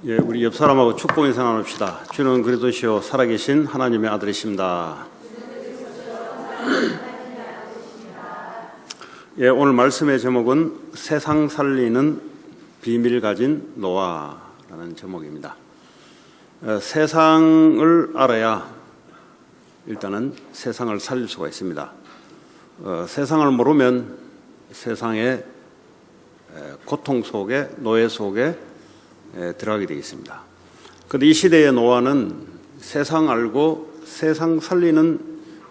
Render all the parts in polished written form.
예, 우리 옆 사람하고 축복 인사 나눕시다. 주는 그리스도시요 살아계신 하나님의 아들이십니다. 예, 오늘 말씀의 제목은 세상 살리는 비밀 가진 노아라는 제목입니다. 세상을 알아야 일단은 세상을 살릴 수가 있습니다. 세상을 모르면 세상의 고통 속에, 노예 속에 들어가게 되어 있습니다. 그런데 이 시대의 노아는 세상 알고 세상 살리는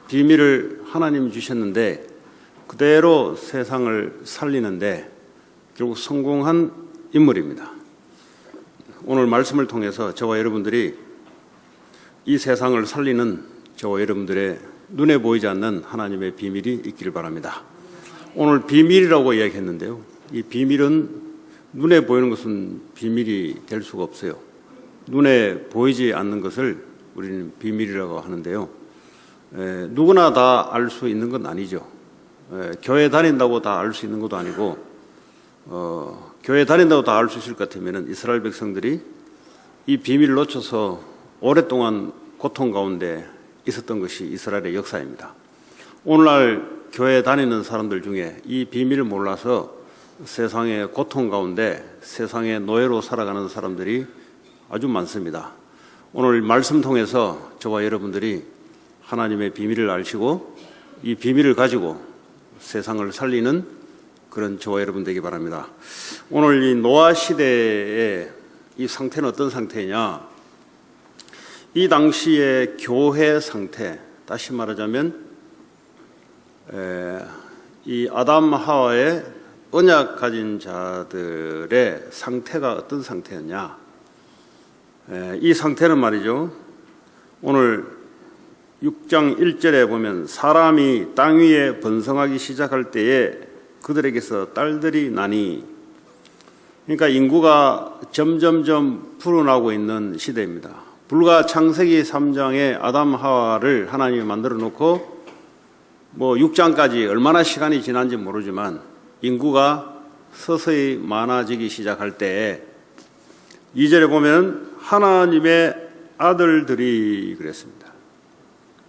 비밀을 하나님이 주셨는데 그대로 세상을 살리는데 결국 성공한 인물입니다. 오늘 말씀을 통해서 저와 여러분들이 이 세상을 살리는 저와 여러분들의 눈에 보이지 않는 하나님의 비밀이 있기를 바랍니다. 오늘 비밀이라고 이야기했는데요. 이 비밀은 눈에 보이는 것은 비밀이 될 수가 없어요. 눈에 보이지 않는 것을 우리는 비밀이라고 하는데요. 누구나 다 알 수 있는 건 아니죠. 교회 다닌다고 다 알 수 있는 것도 아니고 교회 다닌다고 다 알 수 있을 것 같으면 이스라엘 백성들이 이 비밀을 놓쳐서 오랫동안 고통 가운데 있었던 것이 이스라엘의 역사입니다. 오늘날 교회 다니는 사람들 중에 이 비밀을 몰라서 세상의 고통 가운데 세상의 노예로 살아가는 사람들이 아주 많습니다. 오늘 말씀 통해서 저와 여러분들이 하나님의 비밀을 아시고 이 비밀을 가지고 세상을 살리는 그런 저와 여러분 되기 바랍니다. 오늘 이 노아 시대의 이 상태는 어떤 상태냐? 이 당시의 교회 상태, 다시 말하자면 이 아담 하와의 언약 가진 자들의 상태가 어떤 상태였냐? 이 상태는 말이죠. 오늘 6장 1절에 보면 사람이 땅 위에 번성하기 시작할 때에 그들에게서 딸들이 나니, 그러니까 인구가 점점점 불어나고 있는 시대입니다. 불과 창세기 3장에 아담 하와를 하나님이 만들어 놓고 6장까지 얼마나 시간이 지난지 모르지만 인구가 서서히 많아지기 시작할 때 2절에 보면 하나님의 아들들이 그랬습니다.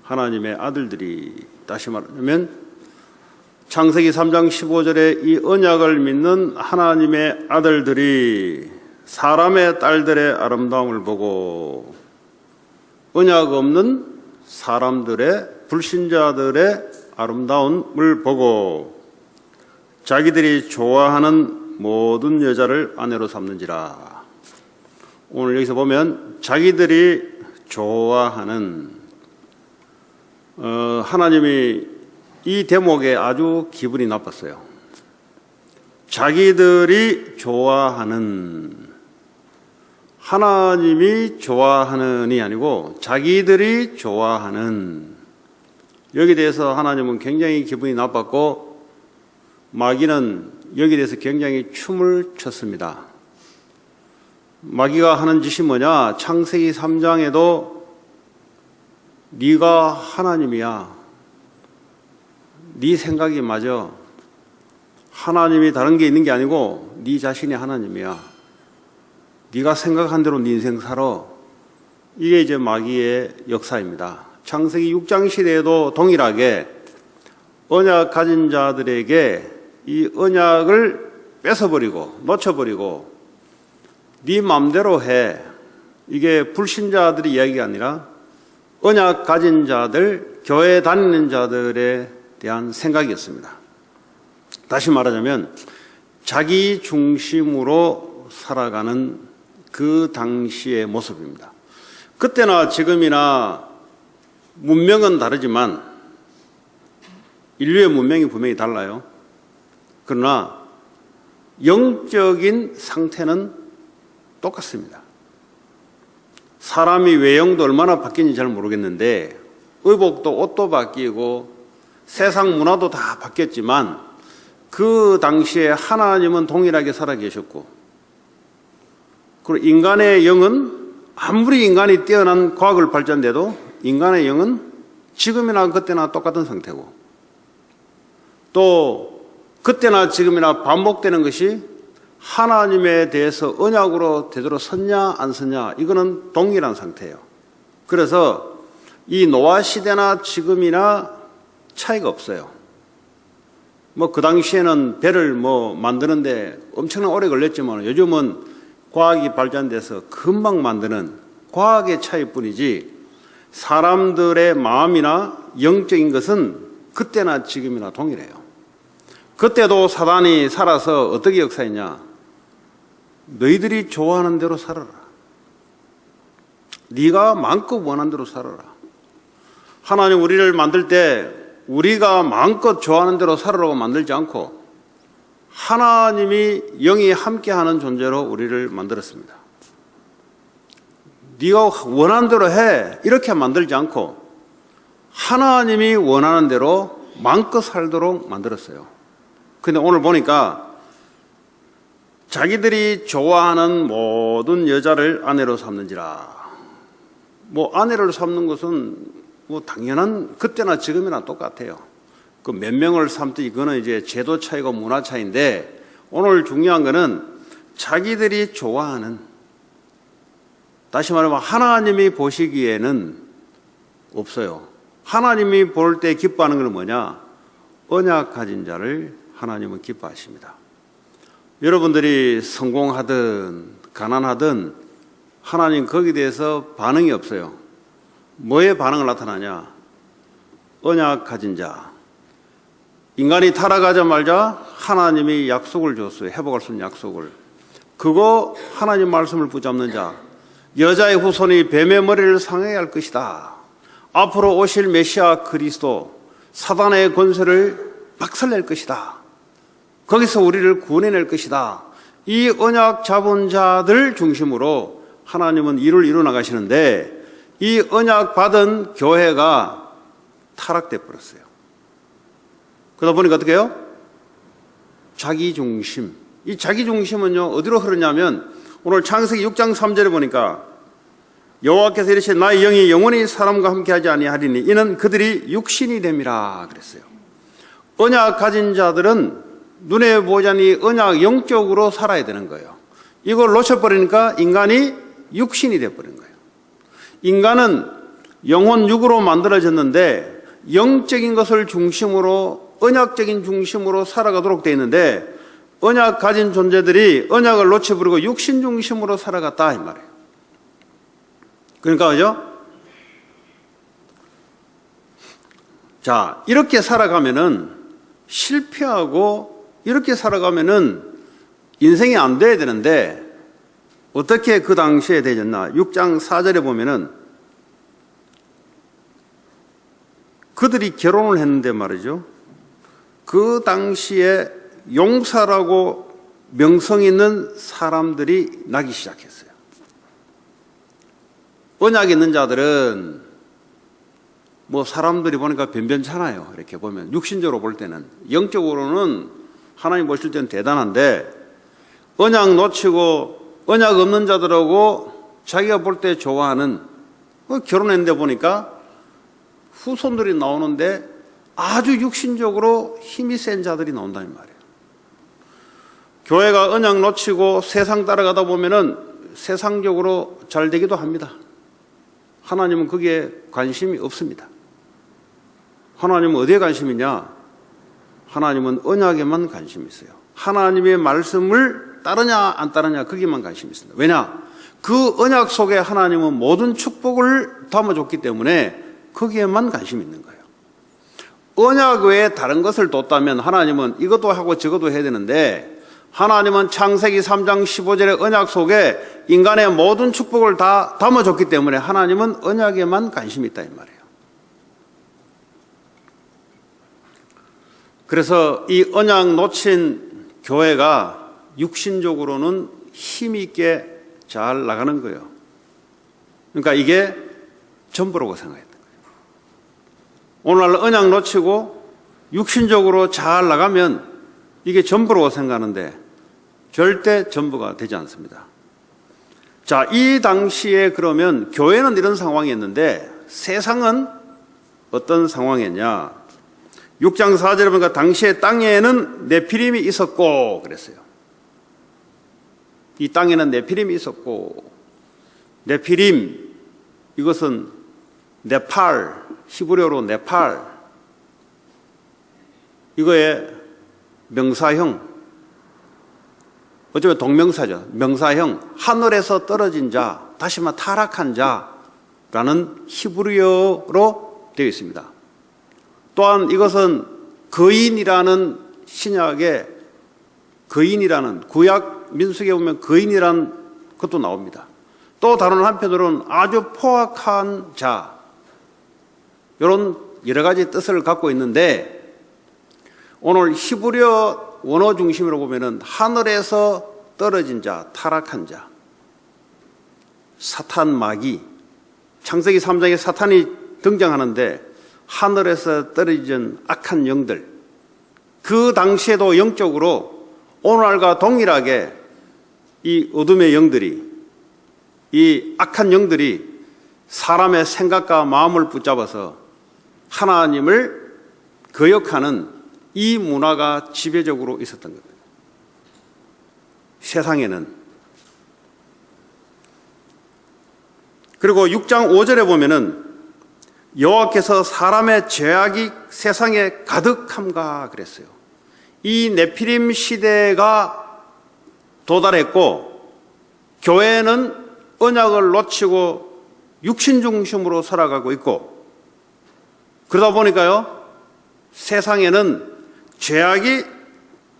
하나님의 아들들이, 다시 말하면 창세기 3장 15절에 이 언약을 믿는 하나님의 아들들이 사람의 딸들의 아름다움을 보고 언약 없는 사람들의, 불신자들의 아름다움을 보고 자기들이 좋아하는 모든 여자를 아내로 삼는지라. 오늘 여기서 보면 자기들이 좋아하는, 하나님이 이 대목에 아주 기분이 나빴어요. 자기들이 좋아하는, 하나님이 좋아하는이 아니고 자기들이 좋아하는, 여기에 대해서 하나님은 굉장히 기분이 나빴고 마귀는 여기에 대해서 굉장히 춤을 췄습니다. 마귀가 하는 짓이 뭐냐? 창세기 3장에도 네가 하나님이야. 네 생각이 맞아. 하나님이 다른 게 있는 게 아니고 네 자신이 하나님이야. 네가 생각한 대로 네 인생 살아. 이게 이제 마귀의 역사입니다. 창세기 6장 시대에도 동일하게 언약 가진 자들에게 이 언약을 뺏어버리고 놓쳐버리고 네 맘대로 해. 이게 불신자들의 이야기가 아니라 언약 가진 자들, 교회 다니는 자들에 대한 생각이었습니다. 다시 말하자면 자기 중심으로 살아가는 그 당시의 모습입니다. 그때나 지금이나 문명은 다르지만 인류의 문명이 분명히 달라요. 그러나 영적인 상태는 똑같습니다. 사람이 외형도 얼마나 바뀌는지 잘 모르겠는데 의복도 옷도 바뀌고 세상 문화도 다 바뀌었지만 그 당시에 하나님은 동일하게 살아계셨고, 그리고 인간의 영은 아무리 인간이 뛰어난 과학을 발전돼도 인간의 영은 지금이나 그때나 똑같은 상태고, 또 그때나 지금이나 반복되는 것이 하나님에 대해서 언약으로 제대로 섰냐 안 섰냐 이거는 동일한 상태예요. 그래서 이 노아 시대나 지금이나 차이가 없어요. 뭐 그 당시에는 배를 만드는데 엄청난 오래 걸렸지만 요즘은 과학이 발전돼서 금방 만드는 과학의 차이뿐이지 사람들의 마음이나 영적인 것은 그때나 지금이나 동일해요. 그때도 사단이 살아서 어떻게 역사했냐? 너희들이 좋아하는 대로 살아라. 네가 마음껏 원하는 대로 살아라. 하나님 우리를 만들 때 우리가 마음껏 좋아하는 대로 살아라고 만들지 않고 하나님이 영이 함께하는 존재로 우리를 만들었습니다. 네가 원하는 대로 해 이렇게 만들지 않고 하나님이 원하는 대로 마음껏 살도록 만들었어요. 근데 오늘 보니까 자기들이 좋아하는 모든 여자를 아내로 삼는지라. 아내를 삼는 것은 당연한 그때나 지금이나 똑같아요. 그 몇 명을 삼든 이거는 이제 제도 차이고 문화 차이인데 오늘 중요한 거는 자기들이 좋아하는, 다시 말하면 하나님이 보시기에는 없어요. 하나님이 볼 때 기뻐하는 건 뭐냐? 언약 가진 자를 하나님은 기뻐하십니다. 여러분들이 성공하든 가난하든 하나님 거기에 대해서 반응이 없어요. 뭐에 반응을 나타나냐? 언약 가진 자. 인간이 타락하자마자 하나님이 약속을 줬어요. 회복할 수 있는 약속을. 그거 하나님 말씀을 붙잡는 자. 여자의 후손이 뱀의 머리를 상하게 할 것이다. 앞으로 오실 메시아 그리스도 사단의 권세를 박살낼 것이다. 거기서 우리를 구원해낼 것이다. 이 언약 잡은 자들 중심으로 하나님은 일을 이루어 나가시는데 이 언약 받은 교회가 타락돼 버렸어요. 그러다 보니까 어떻게 해요? 자기 중심. 이 자기 중심은요 어디로 흐르냐면 오늘 창세기 6장 3절에 보니까 여호와께서 이르시되 나의 영이 영원히 사람과 함께하지 아니하리니 이는 그들이 육신이 됨이라 그랬어요. 언약 가진 자들은 눈에 보이지 않는 언약 영적으로 살아야 되는 거예요. 이걸 놓쳐버리니까 인간이 육신이 되어버린 거예요. 인간은 영혼 육으로 만들어졌는데 영적인 것을 중심으로 언약적인 중심으로 살아가도록 되어 있는데 언약 가진 존재들이 언약을 놓쳐버리고 육신 중심으로 살아갔다 이 말이에요. 그러니까 그죠? 자, 이렇게 살아가면은 실패하고 이렇게 살아가면은 인생이 안 돼야 되는데 어떻게 그 당시에 되졌나? 6장 4절에 보면은 그들이 결혼을 했는데 말이죠. 그 당시에 용사라고 명성 있는 사람들이 나기 시작했어요. 언약 있는 자들은 사람들이 보니까 변변찮아요. 이렇게 보면 육신적으로 볼 때는, 영적으로는 하나님 보실 때는 대단한데 언약 놓치고 언약 없는 자들하고 자기가 볼 때 좋아하는 결혼했는데 보니까 후손들이 나오는데 아주 육신적으로 힘이 센 자들이 나온다는 말이에요. 교회가 언약 놓치고 세상 따라가다 보면은 세상적으로 잘 되기도 합니다. 하나님은 거기에 관심이 없습니다. 하나님은 어디에 관심이냐? 하나님은 언약에만 관심이 있어요. 하나님의 말씀을 따르냐 안 따르냐 거기만 관심이 있습니다. 왜냐? 그 언약 속에 하나님은 모든 축복을 담아줬기 때문에 거기에만 관심이 있는 거예요. 언약 외에 다른 것을 뒀다면 하나님은 이것도 하고 저것도 해야 되는데 하나님은 창세기 3장 15절의 언약 속에 인간의 모든 축복을 다 담아줬기 때문에 하나님은 언약에만 관심이 있다 이 말이에요. 그래서 이 언약 놓친 교회가 육신적으로는 힘 있게 잘 나가는 거예요. 그러니까 이게 전부라고 생각했던 거예요. 오늘날 언약 놓치고 육신적으로 잘 나가면 이게 전부라고 생각하는데 절대 전부가 되지 않습니다. 자, 이 당시에 그러면 교회는 이런 상황이었는데 세상은 어떤 상황이었냐? 6장 4절에 보니까 당시에 땅에는 네피림이 있었고 그랬어요. 이 땅에는 네피림이 있었고, 네피림, 이것은 네팔, 히브리어로 네팔, 이거의 명사형, 어쩌면 동명사죠. 명사형, 하늘에서 떨어진 자, 다시 말해 타락한 자라는 히브리어로 되어 있습니다. 또한 이것은 거인이라는 신약의 거인이라는, 구약 민수기에 보면 거인이라는 것도 나옵니다. 또 다른 한편으로는 아주 포악한 자, 이런 여러 가지 뜻을 갖고 있는데, 오늘 히브리어 원어 중심으로 보면은 하늘에서 떨어진 자, 타락한 자, 사탄 마귀, 창세기 3장에 사탄이 등장하는데 하늘에서 떨어진 악한 영들, 그 당시에도 영적으로 오늘날과 동일하게 이 어둠의 영들이, 이 악한 영들이 사람의 생각과 마음을 붙잡아서 하나님을 거역하는 이 문화가 지배적으로 있었던 겁니다. 세상에는. 그리고 6장 5절에 보면은 여호와께서 사람의 죄악이 세상에 가득함가 그랬어요. 이 네피림 시대가 도달했고, 교회는 언약을 놓치고 육신 중심으로 살아가고 있고, 그러다 보니까요, 세상에는 죄악이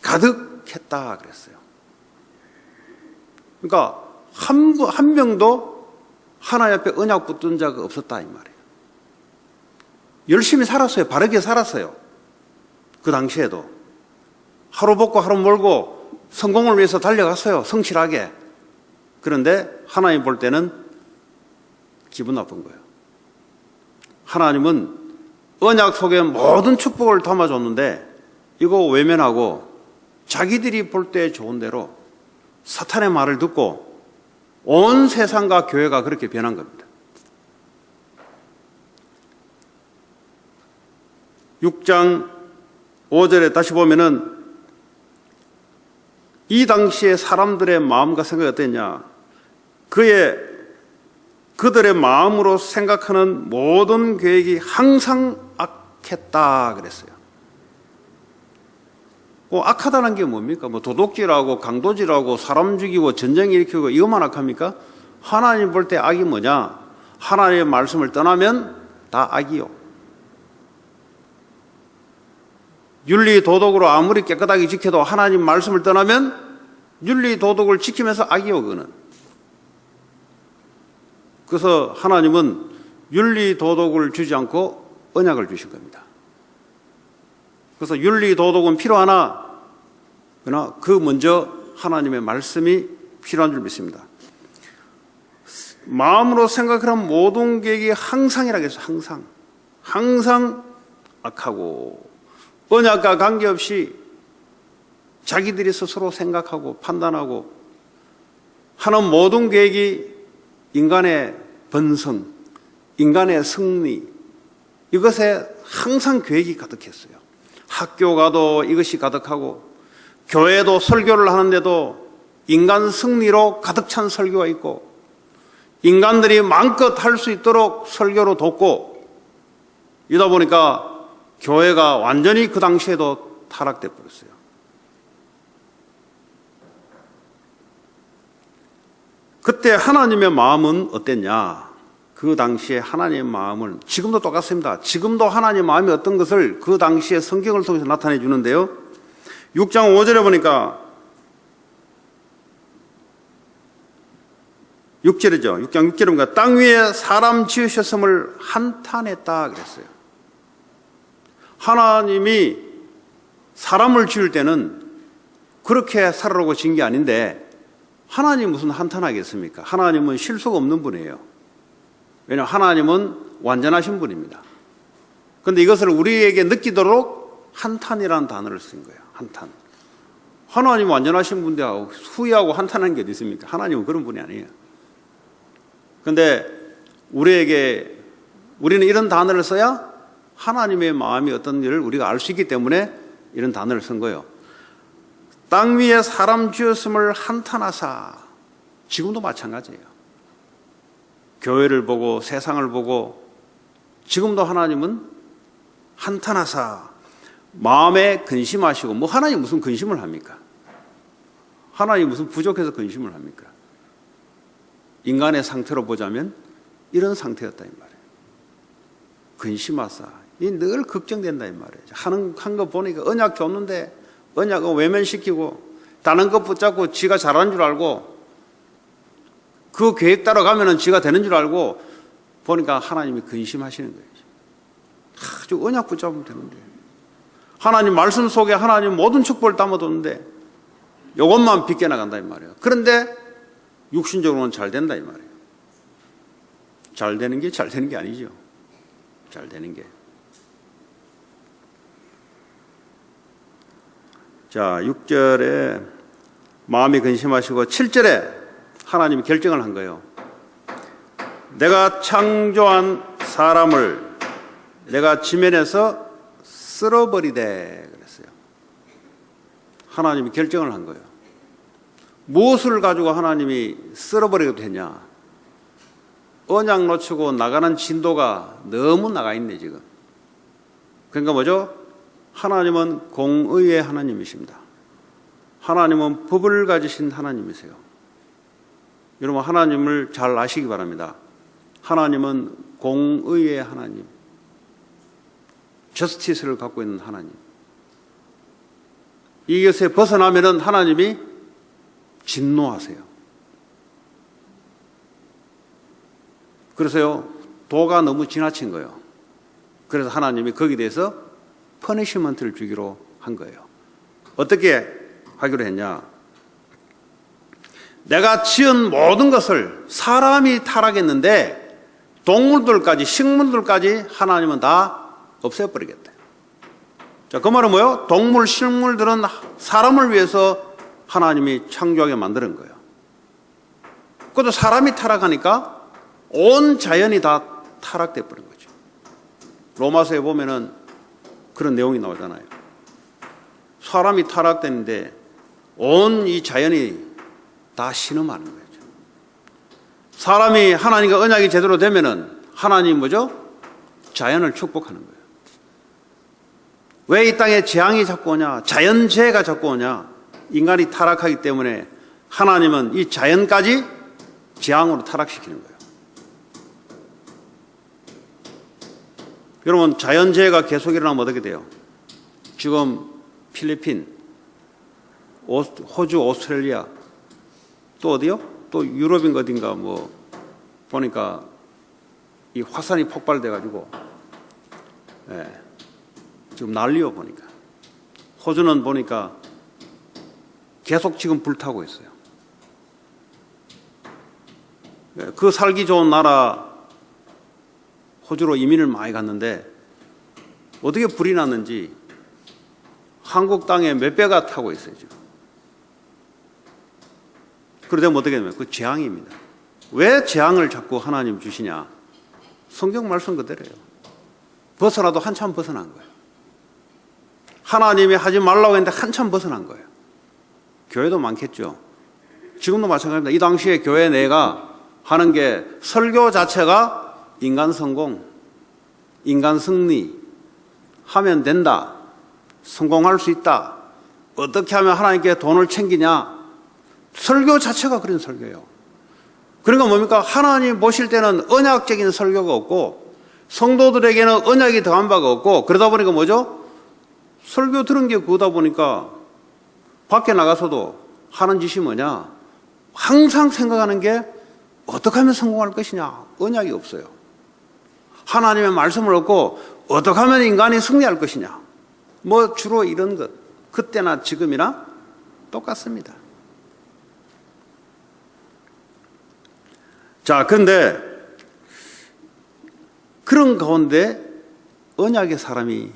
가득했다 그랬어요. 그러니까 한 명도 하나님 앞에 언약 붙든 자가 없었다 이 말이에요. 열심히 살았어요. 바르게 살았어요. 그 당시에도 하루 벗고 하루 몰고 성공을 위해서 달려갔어요. 성실하게. 그런데 하나님 볼 때는 기분 나쁜 거예요. 하나님은 언약 속에 모든 축복을 담아줬는데 이거 외면하고 자기들이 볼 때 좋은 대로 사탄의 말을 듣고 온 세상과 교회가 그렇게 변한 겁니다. 6장 5절에 다시 보면은 이 당시에 사람들의 마음과 생각이 어땠냐? 그들의 마음으로 생각하는 모든 계획이 항상 악했다 그랬어요. 악하다는 게 뭡니까? 도둑질하고 강도질하고 사람 죽이고 전쟁 일으키고 이것만 악합니까? 하나님 볼 때 악이 뭐냐? 하나님의 말씀을 떠나면 다 악이요. 윤리 도덕으로 아무리 깨끗하게 지켜도 하나님 말씀을 떠나면 윤리 도덕을 지키면서 악이요, 그거는. 그래서 하나님은 윤리 도덕을 주지 않고 언약을 주신 겁니다. 그래서 윤리 도덕은 필요하나, 그러나 그 먼저 하나님의 말씀이 필요한 줄 믿습니다. 마음으로 생각하는 모든 계획이 항상이라고 해서 항상 악하고 언약과 관계없이 자기들이 스스로 생각하고 판단하고 하는 모든 계획이 인간의 번성, 인간의 승리, 이것에 항상 계획이 가득했어요. 학교 가도 이것이 가득하고, 교회도 설교를 하는데도 인간 승리로 가득 찬 설교가 있고, 인간들이 마음껏 할 수 있도록 설교로 돕고, 이러다 보니까 교회가 완전히 그 당시에도 타락돼 버렸어요. 그때 하나님의 마음은 어땠냐? 그 당시에 하나님의 마음은 지금도 똑같습니다. 지금도 하나님의 마음이 어떤 것을 그 당시에 성경을 통해서 나타내 주는데요. 6장 5절에 보니까 6절이죠. 6장 6절에 보니까 땅 위에 사람 지으셨음을 한탄했다 그랬어요. 하나님이 사람을 지을 때는 그렇게 살아라고 지은 게 아닌데 하나님 무슨 한탄하겠습니까? 하나님은 실수가 없는 분이에요. 왜냐하면 하나님은 완전하신 분입니다. 그런데 이것을 우리에게 느끼도록 한탄이라는 단어를 쓴 거예요. 한탄. 하나님 완전하신 분인데 후회하고 한탄하는 게 어디 있습니까? 하나님은 그런 분이 아니에요. 그런데 우리는 이런 단어를 써야 하나님의 마음이 어떤 일을 우리가 알 수 있기 때문에 이런 단어를 쓴 거예요. 땅 위에 사람 지었음을 한탄하사. 지금도 마찬가지예요. 교회를 보고 세상을 보고 지금도 하나님은 한탄하사 마음에 근심하시고, 뭐 하나님 무슨 근심을 합니까? 하나님 무슨 부족해서 근심을 합니까? 인간의 상태로 보자면 이런 상태였다 이 말이에요. 근심하사, 이 늘 걱정된다 이 말이에요. 하는 거 보니까 언약 줬는데 언약은 외면시키고 다른 것 붙잡고 지가 잘하는 줄 알고 그 계획 따라가면은 지가 되는 줄 알고 보니까 하나님이 근심하시는 거예요. 아주 언약 붙잡으면 되는데, 하나님 말씀 속에 하나님 모든 축복을 담아뒀는데 이것만 빗겨나간다 이 말이에요. 그런데 육신적으로는 잘 된다 이 말이에요. 잘 되는 게 아니죠. 잘 되는 게. 자, 6절에 마음이 근심하시고 7절에 하나님이 결정을 한 거예요. 내가 창조한 사람을 내가 지면에서 쓸어버리되 그랬어요. 하나님이 결정을 한 거예요. 무엇을 가지고 하나님이 쓸어버리게 되냐? 언약 놓치고 나가는 진도가 너무 나가 있네 지금. 그러니까 뭐죠? 하나님은 공의의 하나님이십니다. 하나님은 법을 가지신 하나님이세요. 여러분 하나님을 잘 아시기 바랍니다. 하나님은 공의의 하나님, 저스티스를 갖고 있는 하나님. 이것에 벗어나면은 하나님이 진노하세요. 그래서요, 도가 너무 지나친 거예요. 그래서 하나님이 거기에 대해서 퍼니시먼트를 주기로 한 거예요. 어떻게 하기로 했냐? 내가 지은 모든 것을 사람이 타락했는데 동물들까지 식물들까지 하나님은 다 없애버리겠다. 자, 그 말은 뭐예요? 동물, 식물들은 사람을 위해서 하나님이 창조하게 만드는 거예요. 그것도 사람이 타락하니까 온 자연이 다 타락돼 버린 거죠. 로마서에 보면은 그런 내용이 나오잖아요. 사람이 타락되는데 온 이 자연이 다 신음하는 거죠. 사람이 하나님과 언약이 제대로 되면은 하나님 뭐죠? 자연을 축복하는 거예요. 왜 이 땅에 재앙이 자꾸 오냐? 자연재해가 자꾸 오냐? 인간이 타락하기 때문에 하나님은 이 자연까지 재앙으로 타락시키는 거예요. 여러분 자연재해가 계속 일어나면 어떻게 돼요? 지금 필리핀, 호주, 오스트레일리아, 또 어디요? 또 유럽인 어딘가 뭐 보니까 이 화산이 폭발돼가지고 지금 난리요 보니까. 호주는 보니까 계속 지금 불타고 있어요. 그 살기 좋은 나라 호주로 이민을 많이 갔는데 어떻게 불이 났는지 한국 땅에 몇 배가 타고 있어요 지금. 그러다 어떻게 되면 그 재앙입니다. 왜 재앙을 자꾸 하나님 주시냐? 성경 말씀 그대로예요. 벗어나도 한참 벗어난 거예요. 하나님이 하지 말라고 했는데 한참 벗어난 거예요. 교회도 많겠죠. 지금도 마찬가지입니다. 이 당시에 교회 내가 하는 게 설교 자체가 인간 성공, 인간 승리, 하면 된다, 성공할 수 있다, 어떻게 하면 하나님께 돈을 챙기냐, 설교 자체가 그런 설교예요. 그러니까 뭡니까? 하나님 보실 때는 언약적인 설교가 없고 성도들에게는 언약이 더한 바가 없고, 그러다 보니까 뭐죠? 설교 들은 게 그거다 보니까 밖에 나가서도 하는 짓이 뭐냐? 항상 생각하는 게 어떻게 하면 성공할 것이냐? 언약이 없어요. 하나님의 말씀을 얻고 어떻게 하면 인간이 승리할 것이냐? 뭐 주로 이런 것, 그때나 지금이나 똑같습니다. 자, 그런데 그런 가운데 언약의 사람이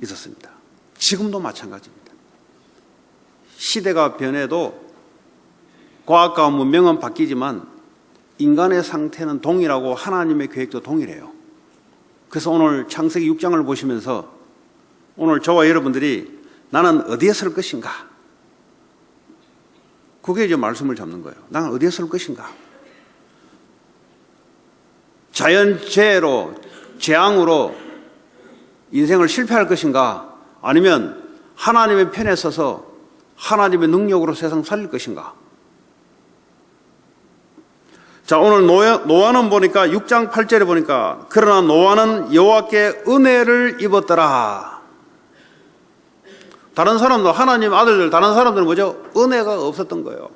있었습니다. 지금도 마찬가지입니다. 시대가 변해도 과학과 문명은 바뀌지만 인간의 상태는 동일하고 하나님의 계획도 동일해요. 그래서 오늘 창세기 6장을 보시면서 오늘 저와 여러분들이 나는 어디에 설 것인가? 그게 이제 말씀을 잡는 거예요. 나는 어디에 설 것인가? 자연재해로, 재앙으로 인생을 실패할 것인가? 아니면 하나님의 편에 서서 하나님의 능력으로 세상 살릴 것인가? 자, 오늘 노아는 보니까 6장 8절에 보니까 그러나 노아는 여호와께 은혜를 입었더라. 다른 사람도 하나님 아들들 다른 사람들은 뭐죠? 은혜가 없었던 거예요.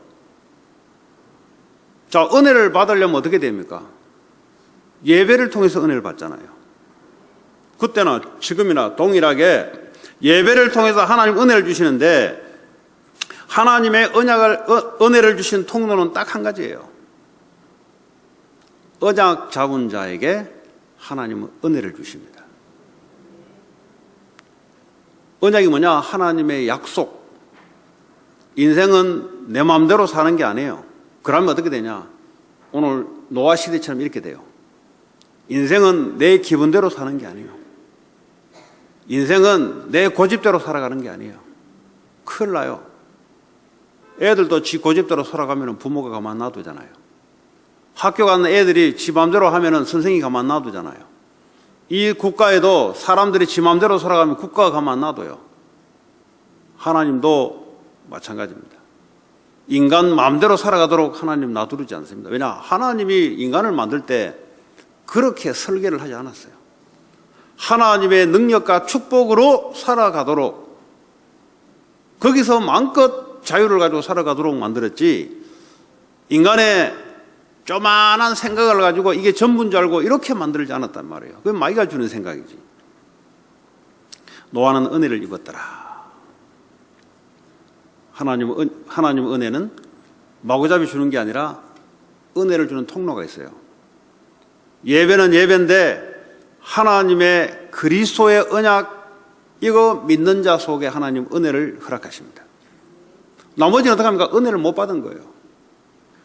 자, 은혜를 받으려면 어떻게 됩니까? 예배를 통해서 은혜를 받잖아요. 그때나 지금이나 동일하게 예배를 통해서 하나님 은혜를 주시는데 하나님의 은혜를 주신 통로는 딱 한 가지예요. 언약 잡은 자에게 하나님은 은혜를 주십니다. 언약이 뭐냐? 하나님의 약속. 인생은 내 마음대로 사는 게 아니에요. 그러면 어떻게 되냐? 오늘 노아 시대처럼 이렇게 돼요. 인생은 내 기분대로 사는 게 아니에요. 인생은 내 고집대로 살아가는 게 아니에요. 큰일 나요. 애들도 지 고집대로 살아가면 부모가 가만 놔두잖아요. 학교 가는 애들이 지 맘대로 하면은 선생님이 가만 놔두잖아요. 이 국가에도 사람들이 지 맘대로 살아가면 국가가 가만 놔둬요. 하나님도 마찬가지입니다. 인간 마음대로 살아가도록 하나님 놔두지 않습니다. 왜냐? 하나님이 인간을 만들 때 그렇게 설계를 하지 않았어요. 하나님의 능력과 축복으로 살아가도록 거기서 마음껏 자유를 가지고 살아가도록 만들었지 인간의 조만한 생각을 가지고 이게 전부인 줄 알고 이렇게 만들지 않았단 말이에요. 그건 마귀가 주는 생각이지. 노아는 은혜를 입었더라. 하나님의 은혜는 마구잡이 주는 게 아니라 은혜를 주는 통로가 있어요. 예배는 예배인데 하나님의 그리스도의 언약 이거 믿는 자 속에 하나님 은혜를 허락하십니다. 나머지는 어떻게 합니까? 은혜를 못 받은 거예요.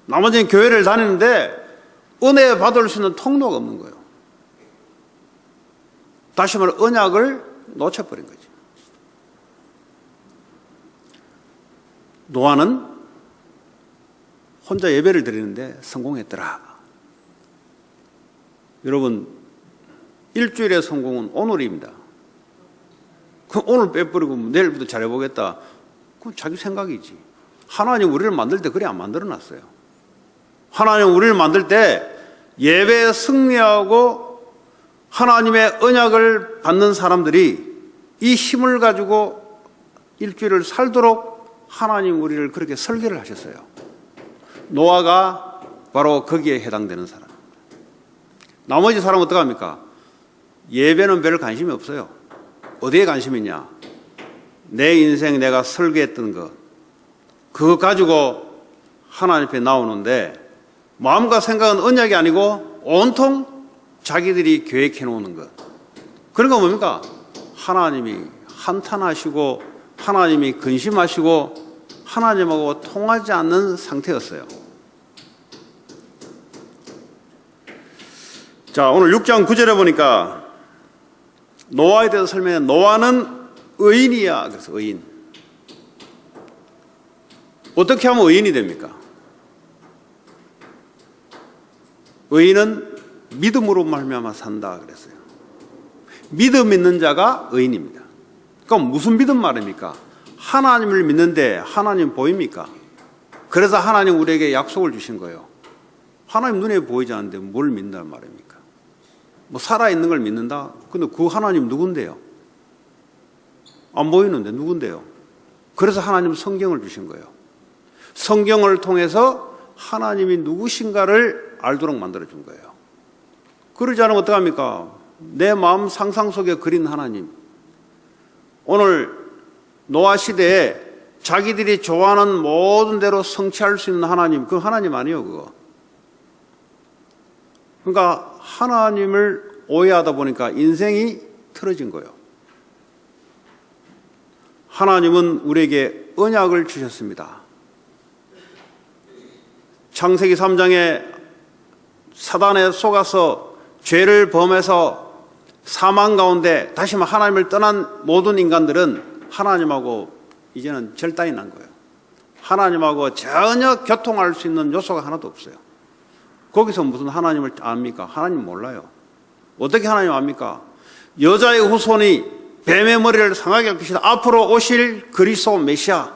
나머지는 교회를 다니는데 은혜 받을 수 있는 통로가 없는 거예요. 다시 말해 언약을 놓쳐버린 거지. 노아는 혼자 예배를 드리는데 성공했더라. 여러분 일주일의 성공은 오늘입니다. 그럼 오늘 빼버리고 내일부터 잘해보겠다. 그건 자기 생각이지. 하나님 우리를 만들 때 그래 안 만들어놨어요. 하나님 우리를 만들 때 예배에 승리하고 하나님의 언약을 받는 사람들이 이 힘을 가지고 일주일을 살도록 하나님 우리를 그렇게 설계를 하셨어요. 노아가 바로 거기에 해당되는 사람. 나머지 사람은 어떡합니까? 예배는 별 관심이 없어요. 어디에 관심이 있냐? 내 인생 내가 설계했던 것 그거 가지고 하나님 앞에 나오는데 마음과 생각은 언약이 아니고 온통 자기들이 계획해 놓는 것. 그런 건 뭡니까? 하나님이 한탄하시고 하나님이 근심하시고 하나님하고 통하지 않는 상태였어요. 자, 오늘 6장 9절에 보니까 노아에 대해서 설명해. 노아는 의인이야. 그래서 의인. 어떻게 하면 의인이 됩니까? 의인은 믿음으로 말미암아 산다 그랬어요. 믿음 있는 자가 의인입니다. 그럼 무슨 믿음 말입니까? 하나님을 믿는데 하나님 보입니까? 그래서 하나님 우리에게 약속을 주신 거예요. 하나님 눈에 보이지 않는데 뭘 믿는단 말입니까? 뭐 살아있는 걸 믿는다? 근데 그 하나님 누군데요? 안 보이는데 누군데요? 그래서 하나님 성경을 주신 거예요. 성경을 통해서 하나님이 누구신가를 알도록 만들어준 거예요. 그러지 않으면 어떡합니까? 내 마음 상상 속에 그린 하나님. 오늘 노아 시대에 자기들이 좋아하는 모든 대로 성취할 수 있는 하나님, 그 하나님 아니에요, 그거. 그러니까 하나님을 오해하다 보니까 인생이 틀어진 거예요. 하나님은 우리에게 언약을 주셨습니다. 창세기 3장에 사단에 속아서 죄를 범해서 사망 가운데 다시 말해 하나님을 떠난 모든 인간들은 하나님하고 이제는 절단이 난 거예요. 하나님하고 전혀 교통할 수 있는 요소가 하나도 없어요. 거기서 무슨 하나님을 압니까? 하나님 몰라요. 어떻게 하나님 압니까? 여자의 후손이 뱀의 머리를 상하게 할 것이다. 앞으로 오실 그리스도 메시아,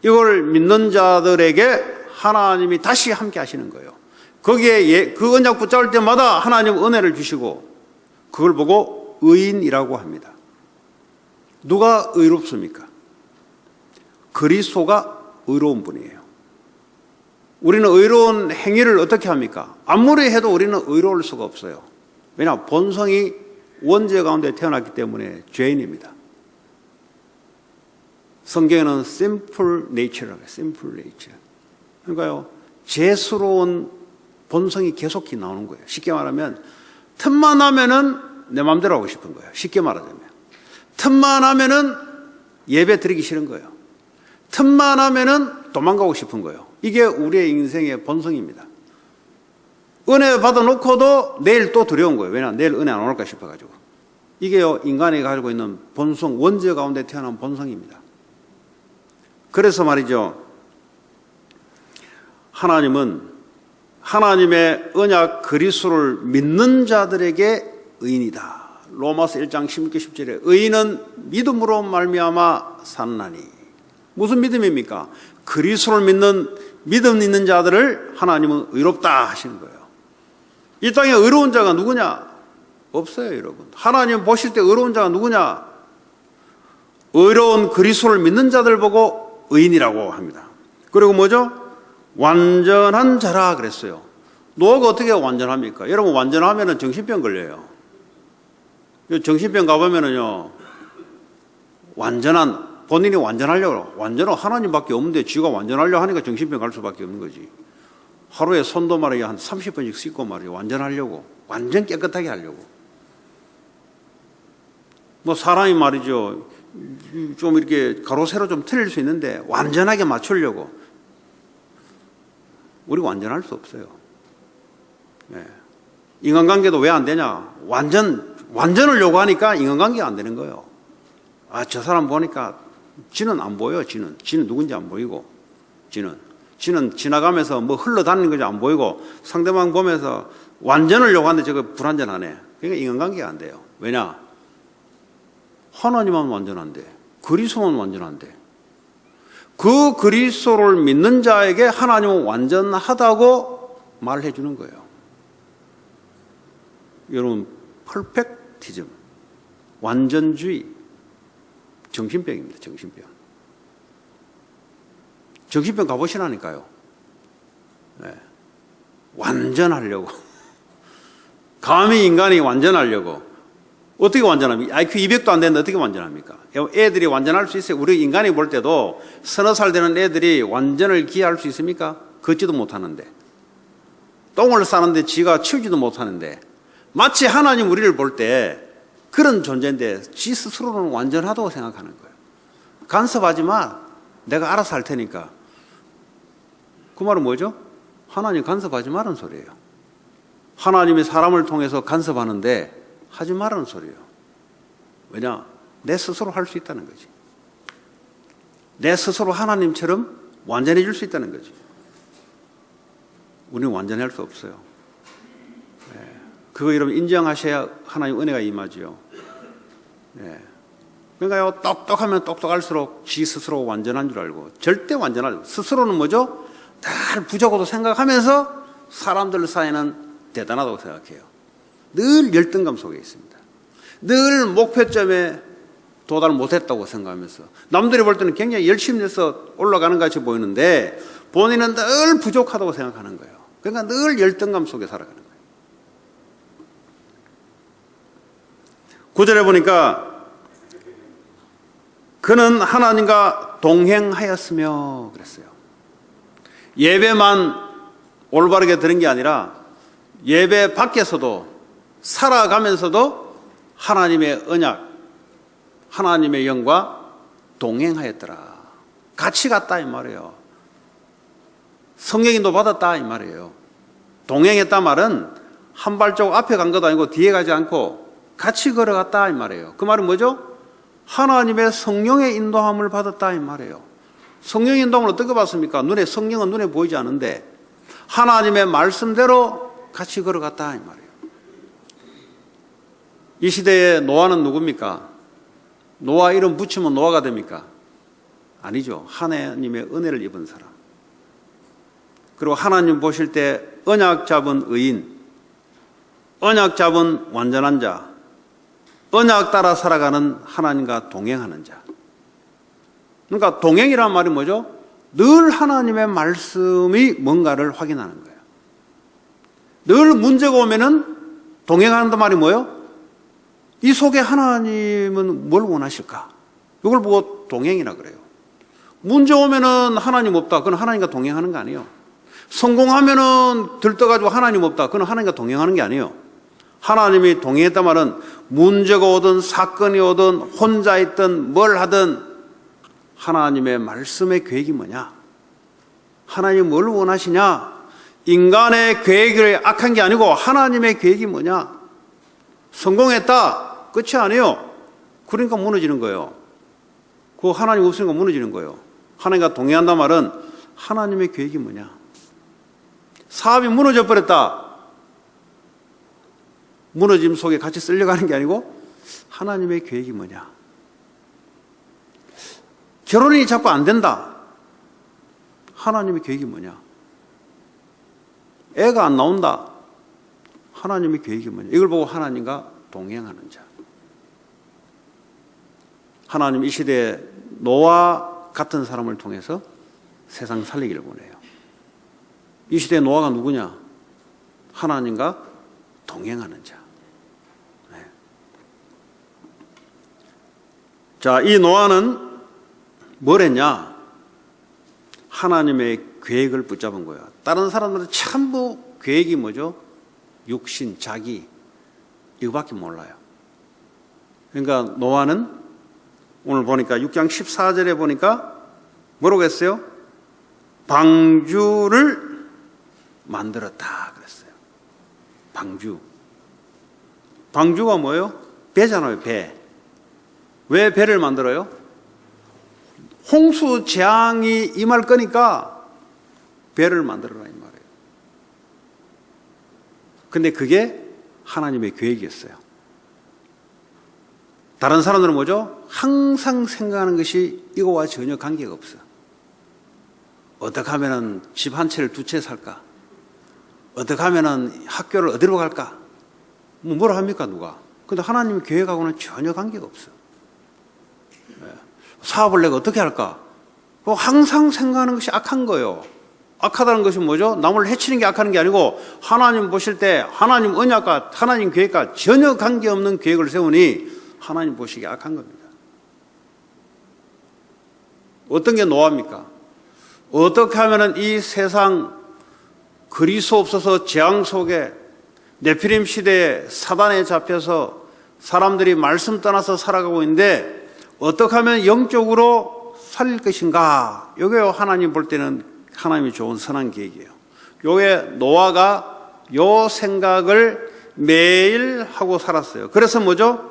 이걸 믿는 자들에게 하나님이 다시 함께 하시는 거예요. 거기에 그 언약 붙잡을 때마다 하나님 은혜를 주시고 그걸 보고 의인이라고 합니다. 누가 의롭습니까? 그리스도가 의로운 분이에요. 우리는 의로운 행위를 어떻게 합니까? 아무리 해도 우리는 의로울 수가 없어요. 왜냐? 본성이 원죄 가운데 태어났기 때문에 죄인입니다. 성경에는 simple nature라고 해요. simple nature. 그러니까요, 죄스러운 본성이 계속 나오는 거예요. 쉽게 말하면 틈만 하면은 내 마음대로 하고 싶은 거예요. 쉽게 말하자면 틈만 하면은 예배 드리기 싫은 거예요. 틈만 하면은 도망가고 싶은 거예요. 이게 우리의 인생의 본성입니다. 은혜 받아놓고도 내일 또 두려운 거예요. 왜냐? 내일 은혜 안 올까 싶어가지고. 이게요, 인간이 가지고 있는 본성, 원죄 가운데 태어난 본성입니다. 그래서 말이죠, 하나님은 하나님의 언약 그리스도를 믿는 자들에게 의인이다. 로마서 1장 16절 17절에 의인은 믿음으로 말미암아 사느나니. 무슨 믿음입니까? 그리스도를 믿는 믿음 있는 자들을 하나님은 의롭다 하시는 거예요. 이 땅에 의로운 자가 누구냐? 없어요, 여러분. 하나님 보실 때 의로운 자가 누구냐? 의로운 그리스도를 믿는 자들 보고 의인이라고 합니다. 그리고 뭐죠? 완전한 자라 그랬어요. 노아가 어떻게 완전합니까? 여러분, 완전하면 정신병 걸려요. 정신병 가보면은요, 본인이 완전하려고, 완전은 하나님밖에 없는데 쥐가 완전하려고 하니까 정신병 갈 수밖에 없는 거지. 하루에 손도 말이야, 한 30번씩 씻고 말이야, 완전하려고. 완전 깨끗하게 하려고. 뭐, 사람이 말이죠, 좀 이렇게 가로, 세로 좀 틀릴 수 있는데, 완전하게 맞추려고. 우리가 완전할 수 없어요. 네. 인간관계도 왜 안 되냐? 완전을 요구하니까 인간관계가 안 되는 거예요. 아, 저 사람 보니까 지는 안 보여요, 지는. 지는 누군지 안 보이고, 지는 지나가면서 뭐 흘러다니는 건지 안 보이고, 상대방 보면서 완전을 요구하는데 저거 불완전하네. 그러니까 인간관계가 안 돼요. 왜냐? 하나님은 완전한데, 그리스도는 완전한데, 그 그리스도를 믿는 자에게 하나님은 완전하다고 말해 주는 거예요. 여러분, 퍼펙티즘, 완전주의, 정신병입니다. 정신병. 정신병 가보시라니까요. 네. 완전하려고. 감히 인간이 완전하려고. 어떻게 완전합니까? IQ 200도 안 되는데 어떻게 완전합니까? 애들이 완전할 수 있어요. 우리 인간이 볼 때도 서너 살 되는 애들이 완전을 기할 수 있습니까? 걷지도 못하는데. 똥을 싸는데 지가 치우지도 못하는데. 마치 하나님 우리를 볼 때 그런 존재인데 지 스스로는 완전하다고 생각하는 거예요. 간섭하지 마. 내가 알아서 할 테니까. 그 말은 뭐죠? 하나님 간섭하지 말라는 소리예요. 하나님이 사람을 통해서 간섭하는데 하지 말라는 소리예요. 왜냐? 내 스스로 할 수 있다는 거지. 내 스스로 하나님처럼 완전해질 수 있다는 거지. 우리는 완전할 수 없어요. 그거 여러분 인정하셔야 하나님 은혜가 임하지요. 그러니까요, 똑똑하면 똑똑할수록 지 스스로 완전한 줄 알고, 절대 완전하죠. 스스로는 뭐죠? 늘 부족하다고 생각하면서 사람들 사이에는 대단하다고 생각해요. 늘 열등감 속에 있습니다. 늘 목표점에 도달 못했다고 생각하면서 남들이 볼 때는 굉장히 열심히 해서 올라가는 것 같이 보이는데 본인은 늘 부족하다고 생각하는 거예요. 그러니까 늘 열등감 속에 살아가는 거예요. 9절에 보니까 그는 하나님과 동행하였으며 그랬어요. 예배만 올바르게 드린 게 아니라 예배 밖에서도 살아가면서도 하나님의 언약, 하나님의 영과 동행하였더라. 같이 갔다 이 말이에요. 성령인도 받았다 이 말이에요. 동행했다 말은 한 발자국 앞에 간 것도 아니고 뒤에 가지 않고 같이 걸어갔다 이 말이에요. 그 말은 뭐죠? 하나님의 성령의 인도함을 받았다 이 말이에요. 성령 인도함을 어떻게 받습니까? 성령은 눈에 보이지 않는데 하나님의 말씀대로 같이 걸어갔다 이 말이에요. 이 시대의 노아는 누굽니까? 노아 이름 붙이면 노아가 됩니까? 아니죠. 하나님의 은혜를 입은 사람. 그리고 하나님 보실 때 언약 잡은 의인, 언약 잡은 완전한 자, 언약 따라 살아가는 하나님과 동행하는 자. 그러니까 동행이란 말이 뭐죠? 늘 하나님의 말씀이 뭔가를 확인하는 거예요. 늘 문제가 오면은 동행한단 말이 뭐예요? 이 속에 하나님은 뭘 원하실까? 이걸 보고 동행이라 그래요. 문제 오면은 하나님 없다. 그건 하나님과 동행하는 거 아니에요. 성공하면은 들떠가지고 하나님 없다. 그건 하나님과 동행하는 게 아니에요. 하나님이 동행했단 말은 문제가 오든 사건이 오든 혼자 있든 뭘 하든 하나님의 말씀의 계획이 뭐냐? 하나님 뭘 원하시냐? 인간의 계획이 악한 게 아니고 하나님의 계획이 뭐냐? 성공했다. 끝이 아니에요. 그러니까 무너지는 거예요. 그거 하나님 없으니까 무너지는 거예요. 하나님과 동행한단 말은 하나님의 계획이 뭐냐? 사업이 무너져 버렸다. 무너짐 속에 같이 쓸려가는 게 아니고 하나님의 계획이 뭐냐? 결혼이 자꾸 안 된다. 하나님의 계획이 뭐냐? 애가 안 나온다. 하나님의 계획이 뭐냐? 이걸 보고 하나님과 동행하는 자. 하나님 이 시대에 노아 같은 사람을 통해서 세상 살리기를 원해요. 이 시대의 노아가 누구냐? 하나님과 동행하는 자. 네. 자, 이 노아는 뭘 했냐? 하나님의 계획을 붙잡은 거예요. 다른 사람들은 전부 계획이 뭐죠? 육신, 자기, 이거밖에 몰라요. 그러니까 노아는 오늘 보니까 6장 14절에 보니까 뭐라고 했어요? 방주를 만들었다 그랬어요. 방주. 방주가 뭐예요? 배잖아요, 배. 왜 배를 만들어요? 홍수 재앙이 임할 거니까 배를 만들어라 이 말이에요. 근데 그게 하나님의 계획이었어요. 다른 사람들은 뭐죠? 항상 생각하는 것이 이거와 전혀 관계가 없어. 어떻게 하면 집 한 채를 두 채 살까? 어떻게 하면 학교를 어디로 갈까? 뭐라 합니까, 누가? 근데 하나님의 계획하고는 전혀 관계가 없어. 사업을 내가 어떻게 할까? 항상 생각하는 것이 악한 거예요. 악하다는 것이 뭐죠? 남을 해치는 게 악하는 게 아니고 하나님 보실 때 하나님 언약과 하나님 계획과 전혀 관계없는 계획을 세우니 하나님 보시기에 악한 겁니다. 어떤 게 노아입니까? 어떻게 하면 이 세상 그리스도 없어서 재앙 속에 네피림 시대에 사단에 잡혀서 사람들이 말씀 떠나서 살아가고 있는데 어떻게 하면 영적으로 살릴 것인가? 이게 하나님 볼 때는 하나님이 좋은 선한 계획이에요. 요게 노아가 요 생각을 매일 하고 살았어요. 그래서 뭐죠?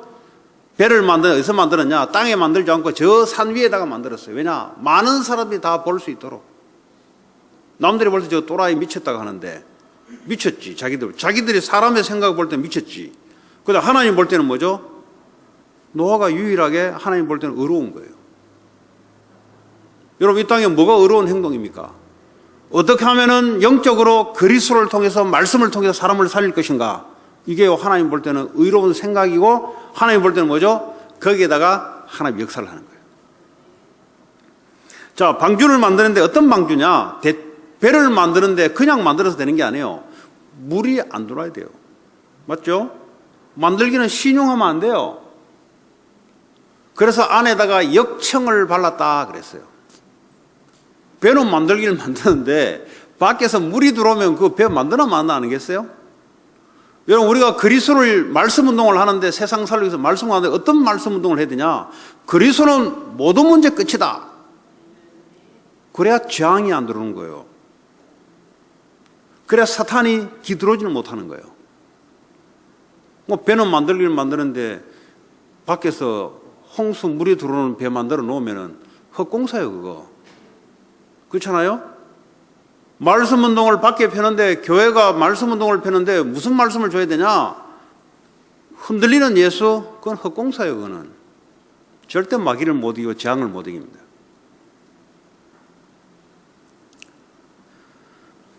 배를 어디서 만들었냐? 땅에 만들지 않고 저 산 위에다가 만들었어요. 왜냐? 많은 사람들이 다 볼 수 있도록. 남들이 볼 때 저 또라이 미쳤다고 하는데 미쳤지. 자기들이 사람의 생각 볼 때 미쳤지. 근데 하나님 볼 때는 뭐죠? 노아가 유일하게 하나님 볼 때는 의로운 거예요. 여러분 이 땅에 뭐가 의로운 행동입니까? 어떻게 하면은 영적으로 그리스도를 통해서 말씀을 통해서 사람을 살릴 것인가? 이게 하나님 볼 때는 의로운 생각이고 하나님 볼 때는 뭐죠? 거기에다가 하나님 역사를 하는 거예요. 자, 방주를 만드는데 어떤 방주냐? 배를 만드는데 그냥 만들어서 되는 게 아니에요. 물이 안 들어와야 돼요. 맞죠? 만들기는 신용하면 안 돼요. 그래서 안에다가 역청을 발랐다 그랬어요. 배는 만들기를 만드는데 밖에서 물이 들어오면 그 배 만드나 마나 아니겠어요? 여러분 우리가 그리스도를 말씀 운동을 하는데 세상 살리기 위해서 말씀 하는데 어떤 말씀 운동을 해야 되냐? 그리스도는 모든 문제 끝이다. 그래야 재앙이 안 들어오는 거예요. 그래야 사탄이 기들어오지는 못하는 거예요. 뭐 배는 만들기를 만드는데 밖에서 홍수 물이 들어오는 배 만들어 놓으면은 헛공사예요 그거. 그렇잖아요? 말씀 운동을 밖에 펴는데, 교회가 말씀 운동을 펴는데 무슨 말씀을 줘야 되냐? 흔들리는 예수, 그건 헛공사예요. 그거는 절대 마귀를 못 이기고 재앙을 못 이깁니다.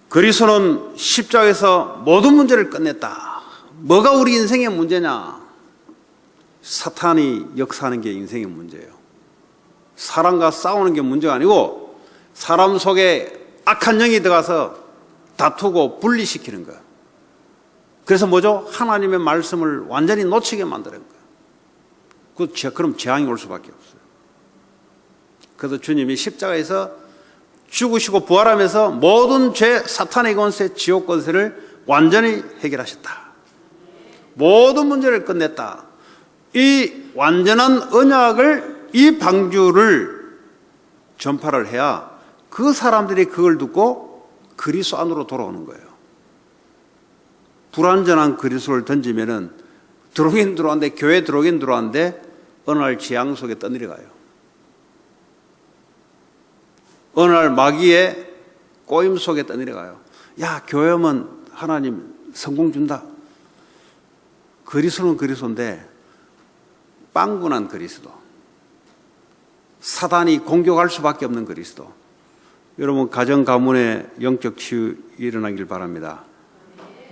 그리스도는 십자가에서 모든 문제를 끝냈다. 뭐가 우리 인생의 문제냐? 사탄이 역사하는 게 인생의 문제예요. 사람과 싸우는 게 문제가 아니고 사람 속에 악한 영이 들어가서 다투고 분리시키는 거예요. 그래서 뭐죠? 하나님의 말씀을 완전히 놓치게 만드는 거예요. 그럼 재앙이 올 수밖에 없어요. 그래서 주님이 십자가에서 죽으시고 부활하면서 모든 죄, 사탄의 권세, 지옥 권세를 완전히 해결하셨다. 모든 문제를 끝냈다. 이 완전한 언약을, 이 방주를 전파를 해야 그 사람들이 그걸 듣고 그리스도 안으로 돌아오는 거예요. 불완전한 그리스도를 던지면은 들어오긴 들어왔는데, 교회 들어오긴 들어왔는데 어느 날 재앙 속에 떠내려가요. 어느 날 마귀의 꼬임 속에 떠내려가요. 야, 교회 오면 하나님 성공 준다. 그리스도는 그리스도인데 빵군한 그리스도, 사단이 공격할 수밖에 없는 그리스도. 여러분, 가정 가문의 영적 치유 일어나길 바랍니다.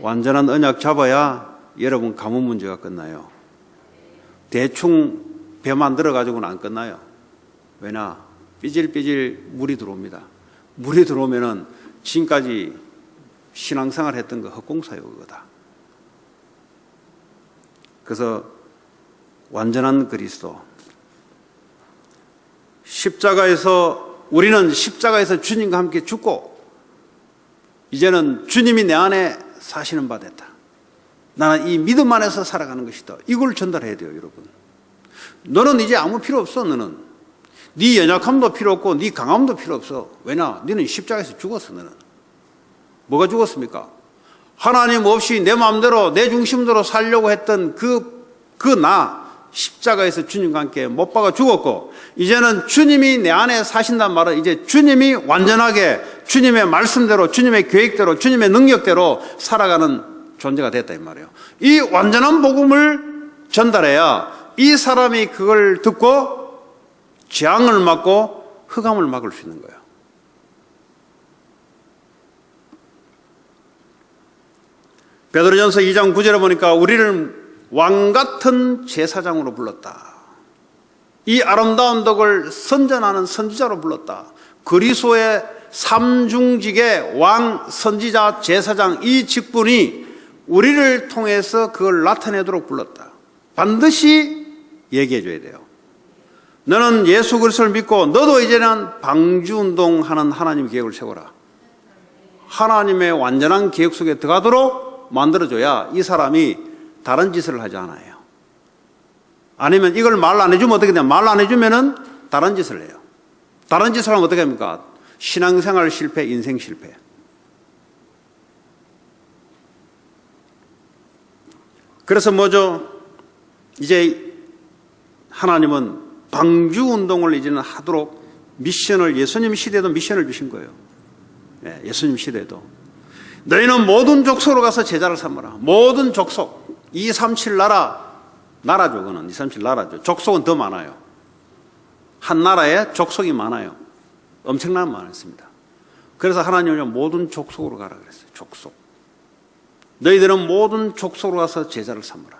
완전한 언약 잡아야 여러분 가문 문제가 끝나요. 대충 배 만들어 가지고는 안 끝나요. 왜냐? 삐질삐질 물이 들어옵니다. 물이 들어오면은 지금까지 신앙생활 했던 거 헛공사요, 그거다. 그래서 완전한 그리스도, 우리는 십자가에서 주님과 함께 죽고 이제는 주님이 내 안에 사시는 바 됐다. 나는 이 믿음 안에서 살아가는 것이다. 이걸 전달해야 돼요, 여러분. 너는 이제 아무 필요 없어. 너는 네 연약함도 필요 없고 네 강함도 필요 없어. 왜냐? 너는 십자가에서 죽었어. 너는 뭐가 죽었습니까? 하나님 없이 내 마음대로 내 중심대로 살려고 했던 나 십자가에서 주님과 함께 못 박아 죽었고, 이제는 주님이 내 안에 사신단 말은 이제 주님이 완전하게 주님의 말씀대로, 주님의 계획대로, 주님의 능력대로 살아가는 존재가 됐다 이 말이에요. 이 완전한 복음을 전달해야 이 사람이 그걸 듣고 재앙을 막고 흑암을 막을 수 있는 거예요. 베드로전서 2장 9절에 보니까 우리를 왕같은 제사장으로 불렀다. 이 아름다운 덕을 선전하는 선지자로 불렀다. 그리스도의 삼중직의 왕, 선지자, 제사장, 이 직분이 우리를 통해서 그걸 나타내도록 불렀다. 반드시 얘기해 줘야 돼요. 너는 예수 그리스도를 믿고 너도 이제는 방주운동하는 하나님의 계획을 세워라. 하나님의 완전한 계획 속에 들어가도록 만들어줘야 이 사람이 다른 짓을 하지 않아요. 아니면 이걸 말 안 해주면 어떻게 되냐? 말 안 해주면은 다른 짓을 해요. 다른 짓을 하면 어떻게 합니까? 신앙생활 실패, 인생 실패. 그래서 뭐죠? 이제 하나님은 방주 운동을 이제는 하도록 미션을, 예수님 시대에도 미션을 주신 거예요. 예수님 시대에도. 너희는 모든 족속으로 가서 제자를 삼으라. 모든 족속. 237 나라죠. 그거는 237 나라죠. 족속은 더 많아요. 한 나라에 족속이 많아요. 엄청나게 많았습니다. 그래서 하나님은 모든 족속으로 가라 그랬어요. 족속. 너희들은 모든 족속으로 가서 제자를 삼으라.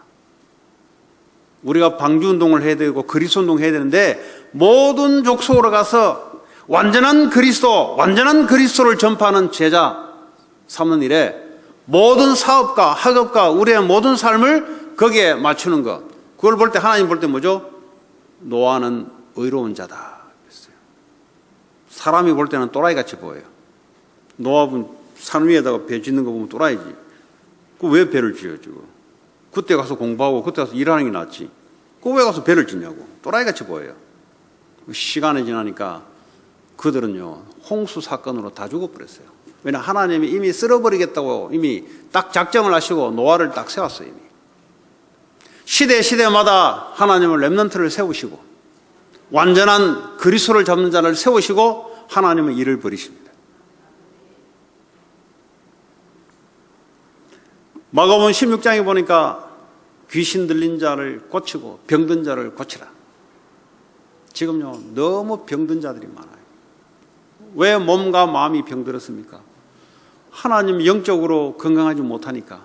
우리가 방주운동을 해야 되고 그리스도운동 해야 되는데 모든 족속으로 가서 완전한 그리스도를 전파하는 제자 삼는 일에 모든 사업과 학업과 우리의 모든 삶을 거기에 맞추는 것. 그걸 볼 때 하나님 볼 때 뭐죠? 노아는 의로운 자다 그랬어요. 사람이 볼 때는 또라이같이 보여요. 노아분 산 위에다가 배 짓는 거 보면 또라이지. 그 왜 배를 지어요 지금? 그때 가서 공부하고 그때 가서 일하는 게 낫지. 그 왜 가서 배를 짓냐고. 또라이같이 보여요. 시간이 지나니까 그들은요 홍수 사건으로 다 죽어버렸어요. 왜냐 하나님이 이미 쓸어버리겠다고 이미 딱 작정을 하시고 노아를 딱 세웠어요. 이미 시대마다 하나님은 렘넌트를 세우시고 완전한 그리스도를 잡는 자를 세우시고 하나님은 일을 벌이십니다. 마가복음 16장에 보니까 귀신 들린 자를 고치고 병든 자를 고치라. 지금요 너무 병든 자들이 많아요. 왜 몸과 마음이 병들었습니까? 하나님 영적으로 건강하지 못하니까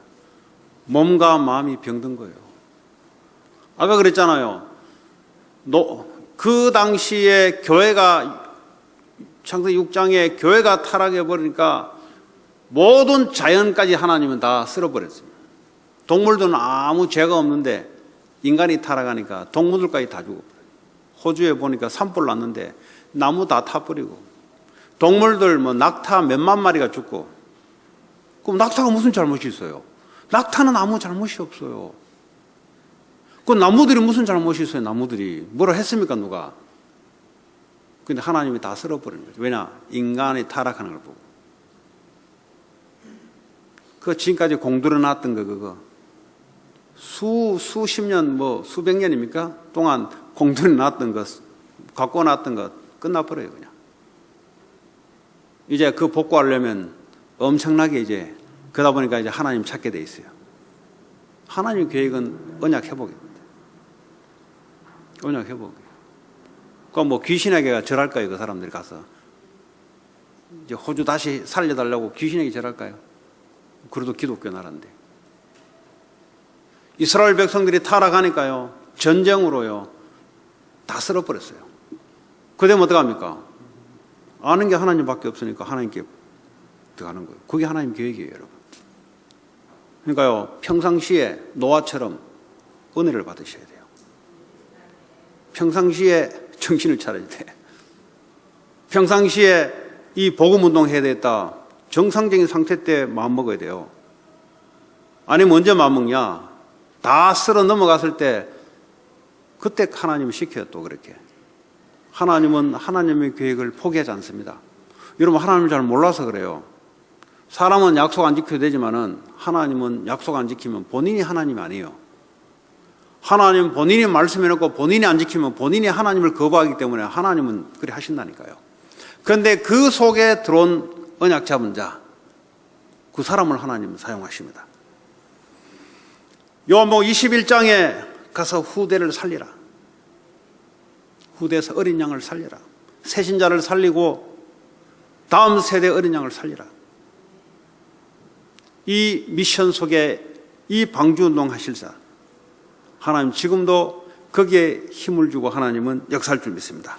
몸과 마음이 병든 거예요. 아까 그랬잖아요. 그 당시에 교회가 창세기 6장에 교회가 타락해 버리니까 모든 자연까지 하나님은 다 쓸어버렸습니다. 동물들은 아무 죄가 없는데 인간이 타락하니까 동물들까지 다 죽어버려요. 호주에 보니까 산불 났는데 나무 다 타버리고 동물들 낙타 몇만 마리가 죽고. 그럼 낙타가 무슨 잘못이 있어요? 낙타는 아무 잘못이 없어요. 그 나무들이 무슨 잘못이 있어요? 나무들이 뭐라 했습니까 누가? 근데 하나님이 다 쓸어버리는 거죠. 왜냐? 인간이 타락하는 걸 보고. 그 지금까지 공들여 놨던 거 그거 수십 년 수백 년입니까? 동안 공들여 놨던 거 갖고 놨던 거 끝나버려요 그냥. 이제 그 복구하려면 엄청나게 이제 그러다 보니까 이제 하나님 찾게 돼 있어요. 하나님 계획은 언약 회복입니다. 언약 회복이에요. 그러니까 귀신에게 절할까요? 그 사람들이 가서 이제 호주 다시 살려달라고 귀신에게 절할까요? 그래도 기독교 나라인데. 이스라엘 백성들이 타락하니까요 전쟁으로요 다 쓸어버렸어요. 그되면 어떡합니까? 아는 게 하나님밖에 없으니까 하나님께 들어가는 거예요. 그게 하나님 계획이에요 여러분. 그러니까요 평상시에 노아처럼 은혜를 받으셔야 돼요. 평상시에 정신을 차려야 돼. 평상시에 이 복음운동 해야 되겠다. 정상적인 상태 때 마음먹어야 돼요. 아니면 언제 마음먹냐? 다 쓸어 넘어갔을 때 그때 하나님을 시켜요. 또 그렇게 하나님은 하나님의 계획을 포기하지 않습니다. 여러분 하나님을 잘 몰라서 그래요. 사람은 약속 안 지켜도 되지만은 하나님은 약속 안 지키면 본인이 하나님이 아니에요. 하나님 본인이 말씀해놓고 본인이 안 지키면 본인이 하나님을 거부하기 때문에 하나님은 그렇게 하신다니까요. 그런데 그 속에 들어온 언약 잡은 자, 그 사람을 하나님은 사용하십니다. 요한복음 21장에 가서 후대를 살리라. 후대에서 어린 양을 살리라. 새신자를 살리고 다음 세대 어린 양을 살리라. 이 미션 속에 이 방주운동 하실 자 하나님 지금도 거기에 힘을 주고 하나님은 역사할 줄 믿습니다.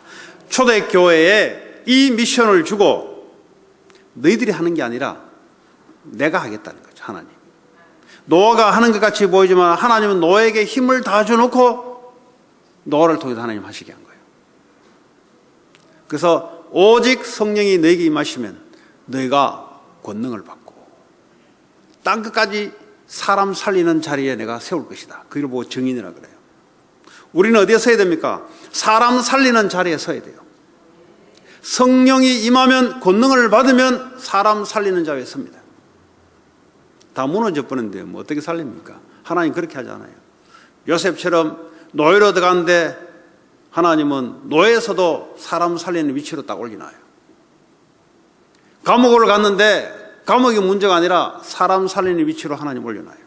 초대교회에 이 미션을 주고 너희들이 하는 게 아니라 내가 하겠다는 거죠. 하나님 노아가 하는 것 같이 보이지만 하나님은 노아에게 힘을 다 줘놓고 노아를 통해서 하나님 하시게 한 거예요. 그래서 오직 성령이 너에게 임하시면 너희가 권능을 받고 땅 끝까지 사람 살리는 자리에 내가 세울 것이다. 그걸 보고 증인이라 그래요. 우리는 어디에 서야 됩니까? 사람 살리는 자리에 서야 돼요. 성령이 임하면 권능을 받으면 사람 살리는 자리에 섭니다. 다 무너져 버는데 어떻게 살립니까? 하나님 그렇게 하잖아요. 요셉처럼 노예로 들어갔는데 하나님은 노예에서도 사람 살리는 위치로 딱 올려놔요. 감옥을 갔는데 감옥이 문제가 아니라 사람 살리는 위치로 하나님 올려놔요.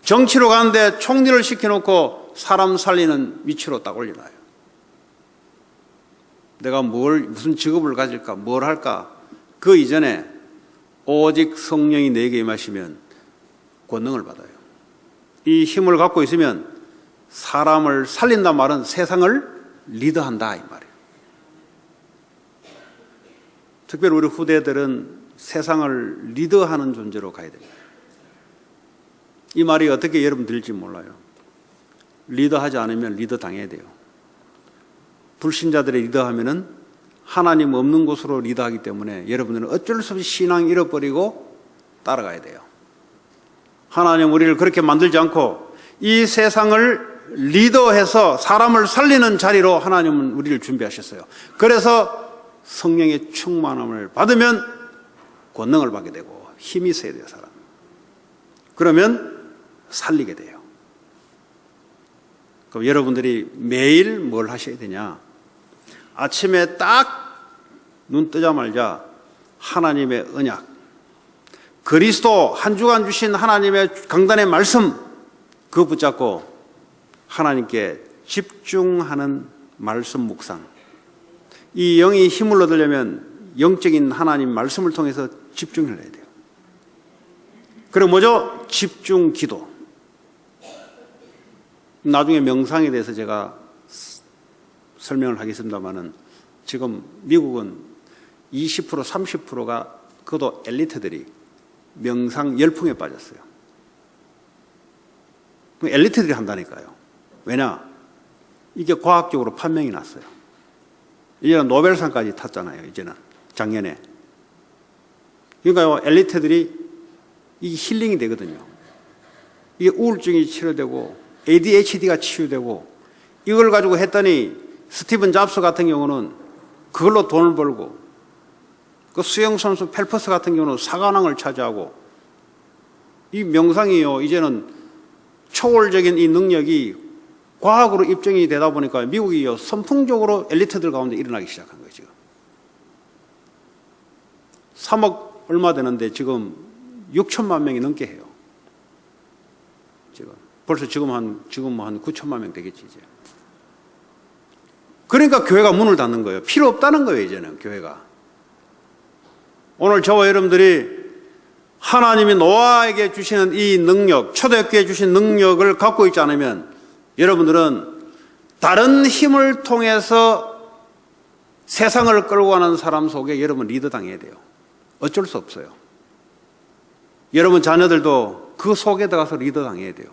정치로 가는데 총리를 시켜놓고 사람 살리는 위치로 딱 올려놔요. 내가 무슨 직업을 가질까, 뭘 할까, 그 이전에 오직 성령이 내게 임하시면 권능을 받아요. 이 힘을 갖고 있으면 사람을 살린단 말은 세상을 리더한다 이 말이에요. 특별히 우리 후대들은 세상을 리더하는 존재로 가야 됩니다. 이 말이 어떻게 여러분 들릴지 몰라요. 리더하지 않으면 리더 당해야 돼요. 불신자들의 리더하면은 하나님 없는 곳으로 리더하기 때문에 여러분들은 어쩔 수 없이 신앙 잃어버리고 따라가야 돼요. 하나님 우리를 그렇게 만들지 않고 이 세상을 리더해서 사람을 살리는 자리로 하나님은 우리를 준비하셨어요. 그래서 성령의 충만함을 받으면 권능을 받게 되고 힘이 있어야 돼요. 사람. 그러면 살리게 돼요. 그럼 여러분들이 매일 뭘 하셔야 되냐? 아침에 딱 눈 뜨자마자 하나님의 언약, 그리스도 한 주간 주신 하나님의 강단의 말씀, 그거 붙잡고 하나님께 집중하는 말씀 묵상. 이 영이 힘을 얻으려면 영적인 하나님 말씀을 통해서 집중을 해야 돼요. 그리고 뭐죠? 집중 기도. 나중에 명상에 대해서 제가 설명을 하겠습니다만은 지금 미국은 20% 30%가 그것도 엘리트들이 명상 열풍에 빠졌어요. 엘리트들이 한다니까요. 왜냐? 이게 과학적으로 판명이 났어요. 이제는 노벨상까지 탔잖아요. 이제는 작년에. 그러니까 엘리트들이 이게 힐링이 되거든요. 이게 우울증이 치료되고 ADHD가 치유되고 이걸 가지고 했더니 스티븐 잡스 같은 경우는 그걸로 돈을 벌고 그 수영선수 펠퍼스 같은 경우는 사관왕을 차지하고 이 명상이요. 이제는 초월적인 이 능력이 과학으로 입증이 되다 보니까 미국이요. 선풍적으로 엘리트들 가운데 일어나기 시작한 거예요. 지금 3억 얼마 되는데 지금 6천만 명이 넘게 해요. 지금 벌써 지금 한 9천만 명 되겠지 이제. 그러니까 교회가 문을 닫는 거예요. 필요 없다는 거예요. 이제는 교회가. 오늘 저와 여러분들이 하나님이 노아에게 주시는 이 능력, 초대교회에 주신 능력을 갖고 있지 않으면 여러분들은 다른 힘을 통해서 세상을 끌고 가는 사람 속에 여러분 리더 당해야 돼요. 어쩔 수 없어요. 여러분 자녀들도 그 속에 들어가서 리더 당해야 돼요.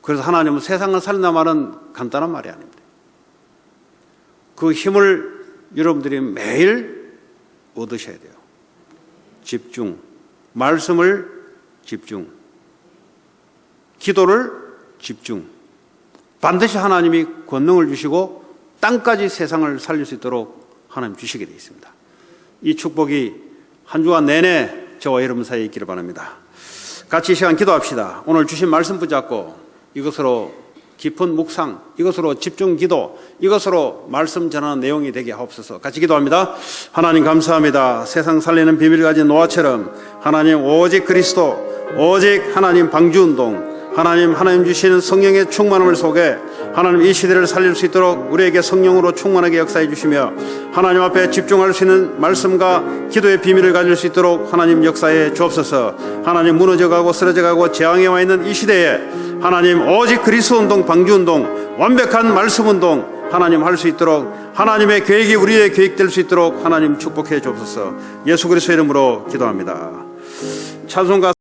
그래서 하나님은 세상을 살린다 말은 간단한 말이 아닙니다. 그 힘을 여러분들이 매일 얻으셔야 돼요. 집중, 말씀을 집중, 기도를 집중. 반드시 하나님이 권능을 주시고 땅까지 세상을 살릴 수 있도록 하나님 주시게 되어 있습니다. 이 축복이 한 주간 내내 저와 여러분 사이에 있기를 바랍니다. 같이 이 시간 기도합시다. 오늘 주신 말씀 붙잡고 이것으로 깊은 묵상, 이것으로 집중 기도, 이것으로 말씀 전하는 내용이 되게 하옵소서. 같이 기도합니다. 하나님 감사합니다. 세상 살리는 비밀을 가진 노아처럼 하나님 오직 그리스도, 오직 하나님 방주운동, 하나님 주시는 성령의 충만함을 속에 하나님 이 시대를 살릴 수 있도록 우리에게 성령으로 충만하게 역사해 주시며 하나님 앞에 집중할 수 있는 말씀과 기도의 비밀을 가질 수 있도록 하나님 역사해 주옵소서. 하나님 무너져가고 쓰러져가고 재앙에 와 있는 이 시대에 하나님 오직 그리스도 운동, 방주 운동, 완벽한 말씀 운동 하나님 할 수 있도록 하나님의 계획이 우리의 계획될 수 있도록 하나님 축복해 주옵소서. 예수 그리스도의 이름으로 기도합니다. 찬송가